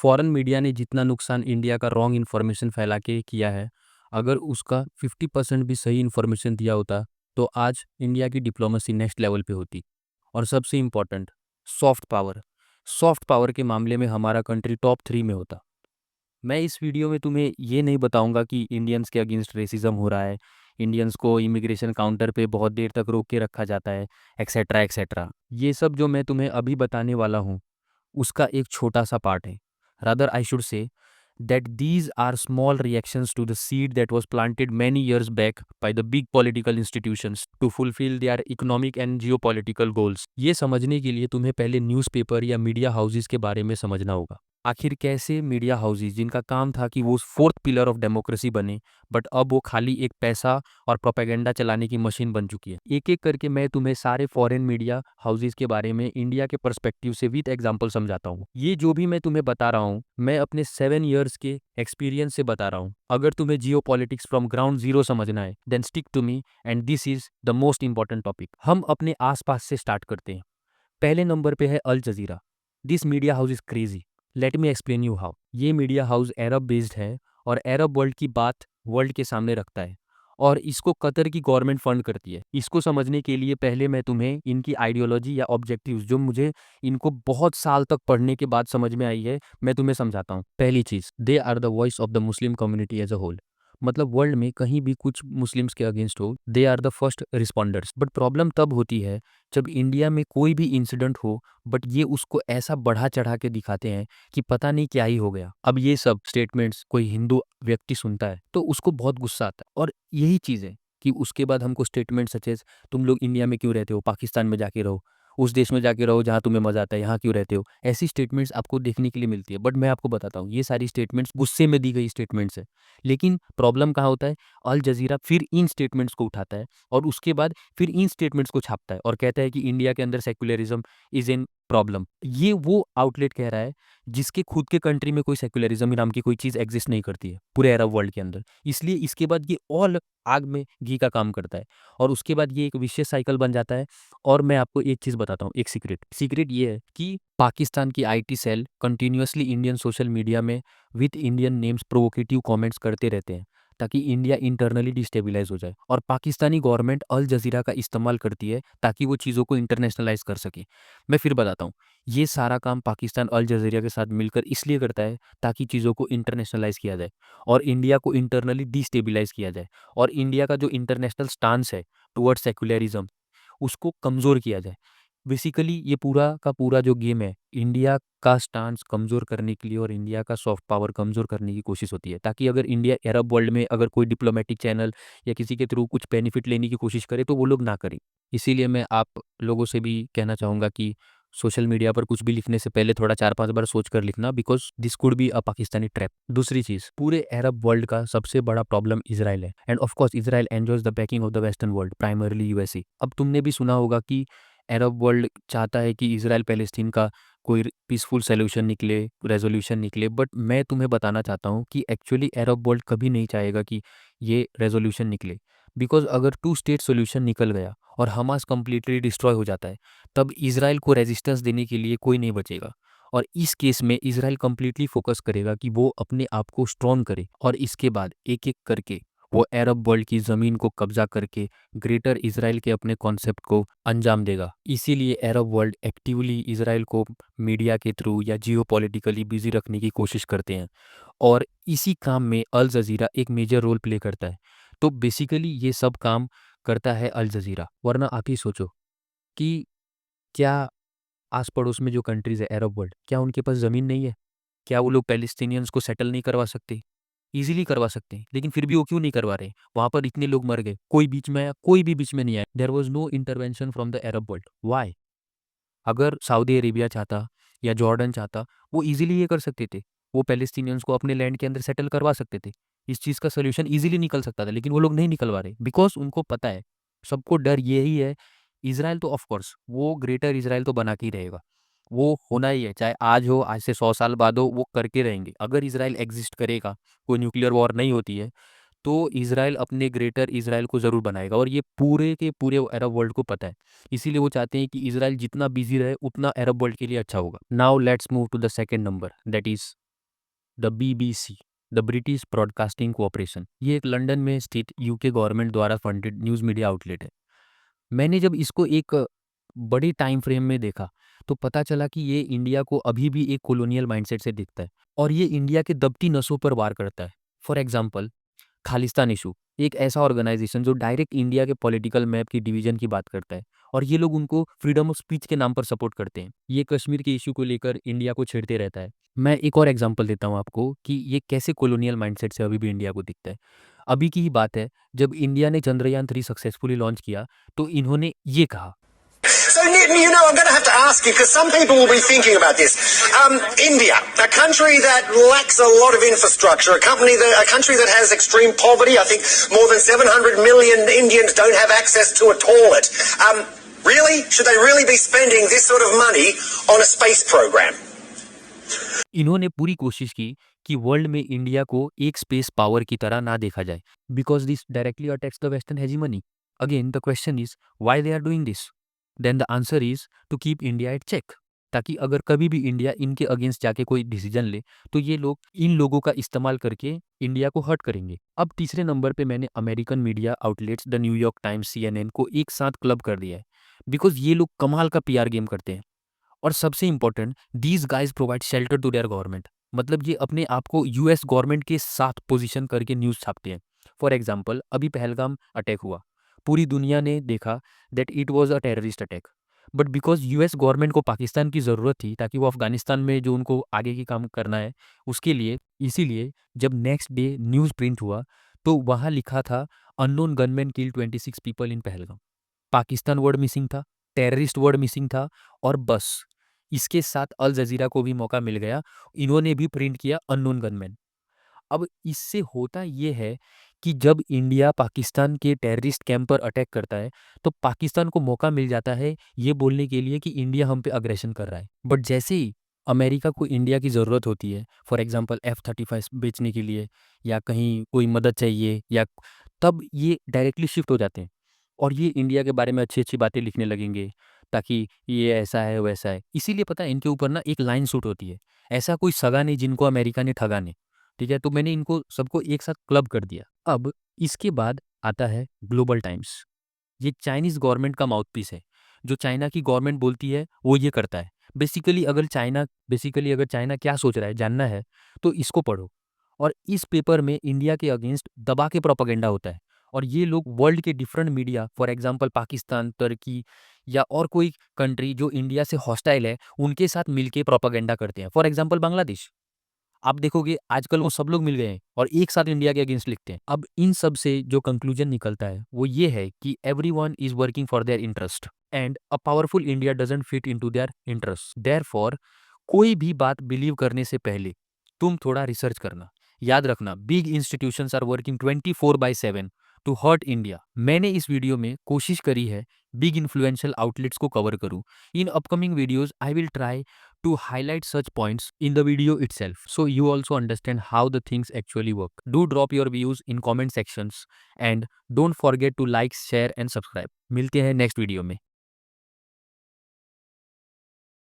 Foreign media ने जितना नुकसान इंडिया का रॉन्ग इन्फॉर्मेशन फैला के किया है, अगर उसका 50% भी सही इन्फॉर्मेशन दिया होता तो आज इंडिया की डिप्लोमेसी नेक्स्ट लेवल पे होती। और सबसे important, soft power. Soft power के मामले में हमारा कंट्री टॉप 3 में होता। मैं इस वीडियो में तुम्हें ये नहीं बताऊंगा कि इंडियंस के अगेंस्ट रेसिज्म हो रहा है, इंडियंस को इमिग्रेशन काउंटर पे बहुत देर तक रोक के रखा जाता है, एक्सेट्रा एक्सेट्रा। ये सब जो मैं तुम्हें अभी बताने वाला हूँ उसका एक छोटा सा पार्ट है। Rather I should say that these are small reactions to the seed that was planted many years back by the big political institutions to fulfill their economic and geopolitical goals। ये समझने के लिए तुम्हें पहले newspaper या media houses के बारे में समझना होगा। आखिर कैसे मीडिया हाउसेस, जिनका काम था कि वो फोर्थ पिलर ऑफ डेमोक्रेसी बने, बट अब वो खाली एक पैसा और प्रोपेगेंडा चलाने की मशीन बन चुकी है। एक एक करके मैं तुम्हें सारे फॉरेन मीडिया हाउसेस के बारे में इंडिया के पर्सपेक्टिव से विद एग्जांपल समझाता हूँ। ये जो भी मैं तुम्हें बता रहा हूँ मैं अपने 7 इयर्स के एक्सपीरियंस से बता रहा हूँ। अगर तुम्हें geo politics from ground zero समझना है then stick to me, and this is the most important topic. हम अपने आसपास से स्टार्ट करते हैं। पहले नंबर पे है Al Jazeera. This media house is crazy. Let me explain you how. ये मीडिया हाउस अरब बेस्ड है और अरब वर्ल्ड की बात वर्ल्ड के सामने रखता है, और इसको कतर की गवर्नमेंट फंड करती है। इसको समझने के लिए पहले मैं तुम्हें इनकी आइडियोलॉजी या ऑब्जेक्टिव्स, जो मुझे इनको बहुत साल तक पढ़ने के बाद समझ में आई है, मैं तुम्हें समझाता हूँ। पहली चीज, they are the voice of the Muslim community as a whole. मतलब वर्ल्ड में कहीं भी कुछ मुस्लिम्स के अगेंस्ट हो, they are the first responders. But problem तब होती है जब इंडिया में कोई भी इंसिडेंट हो, बट ये उसको ऐसा बढ़ा चढ़ा के दिखाते हैं कि पता नहीं क्या ही हो गया। अब ये सब स्टेटमेंट्स कोई हिंदू व्यक्ति सुनता है तो उसको बहुत गुस्सा आता है। और यही चीज़ है कि उसके बाद हमको स्टेटमेंट सचेज, तुम लोग इंडिया में क्यों रहते हो, पाकिस्तान में जाके रहो, उस देश में जाके रहो जहाँ तुम्हें मजा आता है, यहाँ क्यों रहते हो। ऐसी स्टेटमेंट्स आपको देखने के लिए मिलती है। बट मैं आपको बताता हूँ, ये सारी स्टेटमेंट्स गुस्से में दी गई स्टेटमेंट्स है। लेकिन प्रॉब्लम कहाँ होता है, अल जजीरा फिर इन स्टेटमेंट्स को उठाता है और उसके बाद फिर इन स्टेटमेंट्स को छापता है और कहता है कि इंडिया के अंदर सेक्युलरिज्म इज एन प्रॉब्लम। ये वो आउटलेट कह रहा है जिसके खुद के कंट्री में कोई सेक्युलरिज्म नाम की कोई चीज़ एग्जिस्ट नहीं करती है पूरे अरब वर्ल्ड के अंदर। इसलिए इसके बाद ये ऑल आग में घी का काम करता है और उसके बाद ये एक विशेष साइकिल बन जाता है। और मैं आपको एक चीज़ बताता हूँ, एक सीक्रेट। सीक्रेट ये है कि पाकिस्तान की IT cell continuously Indian social media में with Indian names provocative comments करते रहते हैं ताकि इंडिया इंटरनली डिस्टेबलाइज हो जाए। और पाकिस्तानी गवर्नमेंट अल जजीरा का इस्तेमाल करती है ताकि वो चीज़ों को इंटरनेशनलाइज कर सके। मैं फिर बताता हूँ, ये सारा काम पाकिस्तान अल जजीरा के साथ मिलकर इसलिए करता है ताकि चीज़ों को इंटरनेशनलाइज किया जाए और इंडिया को इंटरनली डिस्टेबलाइज किया जाए और इंडिया का जो इंटरनेशनल स्टांस है टुवर्ड्स सेक्युलरिज्म उसको कमज़ोर किया जाए। बेसिकली ये पूरा का पूरा जो गेम है, इंडिया का स्टांस कमज़ोर करने के लिए और इंडिया का सॉफ्ट पावर कमज़ोर करने की कोशिश होती है, ताकि अगर इंडिया अरब वर्ल्ड में अगर कोई डिप्लोमेटिक चैनल या किसी के थ्रू कुछ बेनिफिट लेने की कोशिश करे तो वो लोग ना करें। इसीलिए मैं आप लोगों से भी कहना चाहूँगा कि सोशल मीडिया पर कुछ भी लिखने से पहले थोड़ा 4-5 बार सोच कर लिखना, because this could be a Pakistani trap. दूसरी चीज़, पूरे अरब वर्ल्ड का सबसे बड़ा प्रॉब्लम इजराइल है, end of course Israel enjoys the banking of the western world, primarily USA. अब तुमने भी सुना होगा कि अरब वर्ल्ड चाहता है कि इजराइल पैलेस्टीन का कोई पीसफुल सोल्यूशन निकले, रेजोल्यूशन निकले। बट मैं तुम्हें बताना चाहता हूँ कि एक्चुअली अरब वर्ल्ड कभी नहीं चाहेगा कि ये रेजोल्यूशन निकले, बिकॉज अगर 2 स्टेट सोल्यूशन निकल गया और हमास कंप्लीटली डिस्ट्रॉय हो जाता है तब इजराइल को रेजिस्टेंस देने के लिए कोई नहीं बचेगा। और इस केस में इजराइल कंप्लीटली फोकस करेगा कि वो अपने आप को स्ट्रॉन्ग करे और इसके बाद एक एक करके वो अरब वर्ल्ड की ज़मीन को कब्जा करके ग्रेटर इजराइल के अपने कॉन्सेप्ट को अंजाम देगा। इसीलिए अरब वर्ल्ड एक्टिवली इजराइल को मीडिया के थ्रू या जियो पॉलिटिकली बिजी रखने की कोशिश करते हैं और इसी काम में अल जजीरा एक मेजर रोल प्ले करता है। तो बेसिकली ये सब काम करता है अल जजीरा। वरना आप ही सोचो कि क्या आस पड़ोस में जो कंट्रीज़ है अरब वर्ल्ड, क्या उनके पास ज़मीन नहीं है? क्या वो लोग पैलेस्टीनियंस को सेटल नहीं करवा सकते? ईज़िली करवा सकते हैं, लेकिन फिर भी वो क्यों नहीं करवा रहे? वहाँ पर इतने लोग मर गए, कोई बीच में आया? कोई भी बीच में नहीं आया। There was no intervention from the Arab world. Why? अगर सऊदी अरेबिया चाहता या जॉर्डन चाहता, वो ईज़िली ये कर सकते थे। वो पैलेस्टीनियंस को अपने लैंड के अंदर सेटल करवा सकते थे। इस चीज़ का सॉल्यूशन ईज़िली निकल सकता था, लेकिन वो लोग नहीं निकलवा रहे बिकॉज़ उनको पता है, सबको डर यही है। इज़राइल तो ऑफ कोर्स वो ग्रेटर इज़राइल तो बना के ही रहेगा। वो होना ही है, चाहे आज हो, आज से 100 साल बाद हो, वो करके रहेंगे। अगर इज़राइल एक्ज़िस्ट करेगा, कोई न्यूक्लियर वॉर नहीं होती है, तो इज़राइल अपने ग्रेटर इज़राइल को ज़रूर बनाएगा और ये पूरे के पूरे अरब वर्ल्ड को पता है। इसीलिए वो चाहते हैं कि इज़राइल जितना बिज़ी रहे उतना अरब वर्ल्ड के लिए अच्छा होगा। Now let's move to the second number, that is the BBC, the British Broadcasting Corporation. ये एक लंदन में स्थित यूके गवर्नमेंट द्वारा फंडेड न्यूज़ मीडिया आउटलेट है। मैंने जब इसको एक बड़ी टाइम फ्रेम में देखा तो पता चला कि ये इंडिया को अभी भी एक कॉलोनियल माइंडसेट से दिखता है और ये इंडिया के दबती नसों पर वार करता है। फॉर एग्जाम्पल, खालिस्तान इशू एक ऐसा ऑर्गेनाइजेशन जो डायरेक्ट इंडिया के पॉलिटिकल मैप की डिवीजन की बात करता है और ये लोग उनको फ्रीडम ऑफ स्पीच के नाम पर सपोर्ट करते हैं। ये कश्मीर के इशू को लेकर इंडिया को छेड़ते रहता है। मैं एक और एग्जांपल देता हूँ आपको कि ये कैसे कॉलोनियल माइंडसेट से अभी भी इंडिया को दिखता है। अभी की ही बात है, जब इंडिया ने चंद्रयान 3 सक्सेसफुली लॉन्च किया तो इन्होंने ये कहा। So, I'm going to have to ask you, because some people will be thinking about this. India, a country that lacks a lot of infrastructure, a country that has extreme poverty. I think more than 700 million Indians don't have access to a toilet. Really? Should they really be spending this sort of money on a space program? इन्होंने पूरी कोशिश की कि world में India को एक space power की तरह ना देखा जाए, because this directly attacks the western hegemony. Again the question is why they are doing this. Then the answer is to keep India at check, ताकि अगर कभी भी इंडिया इनके अगेंस्ट जाके कोई डिसीजन ले तो ये लोग इन लोगों का इस्तेमाल करके इंडिया को हर्ट करेंगे। अब तीसरे नंबर पे मैंने American media outlets the New York times, CNN को एक साथ क्लब कर दिया है, बिकॉज ये लोग कमाल का PR गेम करते हैं। और सबसे important, these guys provide shelter to their government. मतलब ये अपने आप को US गवर्नमेंट के साथ पोजीशन करके न्यूज़ छापते हैं। फॉर एग्जांपल, अभी पहलगाम अटैक हुआ, पूरी दुनिया ने देखा that it was a terrorist attack, but because US government को पाकिस्तान की ज़रूरत थी ताकि वो अफगानिस्तान में जो उनको आगे की काम करना है उसके लिए, इसीलिए जब नेक्स्ट डे न्यूज़ प्रिंट हुआ तो वहाँ लिखा था unknown gunman kill 26 people in Pahalgam. Pakistan word missing था, टेररिस्ट वर्ड मिसिंग था, और बस इसके साथ अल जजीरा को भी मौका मिल गया, इन्होंने भी प्रिंट किया अननोन गनमैन। अब इससे होता ये है कि जब इंडिया पाकिस्तान के टेररिस्ट कैंप पर अटैक करता है तो पाकिस्तान को मौका मिल जाता है ये बोलने के लिए कि इंडिया हम पे अग्रेशन कर रहा है। बट जैसे ही अमेरिका को इंडिया की ज़रूरत होती है, फॉर एग्जांपल F-35 बेचने के लिए या कहीं कोई मदद चाहिए, या तब ये डायरेक्टली शिफ्ट हो जाते हैं और ये इंडिया के बारे में अच्छी अच्छी बातें लिखने लगेंगे, ताकि ये ऐसा है वैसा है। इसीलिए पता है इनके ऊपर ना एक लाइन शूट होती है, ऐसा कोई सगा नहीं जिनको अमेरिका ने ठगा नहीं। ठीक है, तो मैंने इनको सबको एक साथ क्लब कर दिया। अब इसके बाद आता है ग्लोबल टाइम्स। ये चाइनीज़ गवर्नमेंट का माउथपीस है। जो चाइना की गवर्नमेंट बोलती है वो ये करता है। बेसिकली अगर चाइना क्या सोच रहा है जानना है तो इसको पढ़ो। और इस पेपर में इंडिया के अगेंस्ट दबा के प्रोपेगेंडा होता है और ये लोग वर्ल्ड के different media, for example Pakistan, तुर्की या और कोई कंट्री जो इंडिया से हॉस्टाइल है, उनके साथ मिलके प्रोपेगेंडा करते हैं। फॉर एग्जांपल बांग्लादेश, आप देखोगे आजकल वो सब लोग मिल गए हैं और एक साथ इंडिया के अगेंस्ट लिखते हैं। अब इन सब से जो कंक्लूजन निकलता है वो ये है कि everyone is working for their interest and a powerful India doesn't fit into their interest. Therefore कोई भी बात बिलीव करने से पहले तुम थोड़ा रिसर्च करना। याद रखना, big institutions are working 24/7 to hurt India. मैंने इस वीडियो में कोशिश करी है बिग इन्फ्लुएंशियल आउटलेट्स को कवर करूं। In upcoming videos I will try to highlight such points in the video itself, so you also understand how the things actually work. Do drop your views in comment sections and don't forget to like, share and subscribe. मिलते हैं next video में।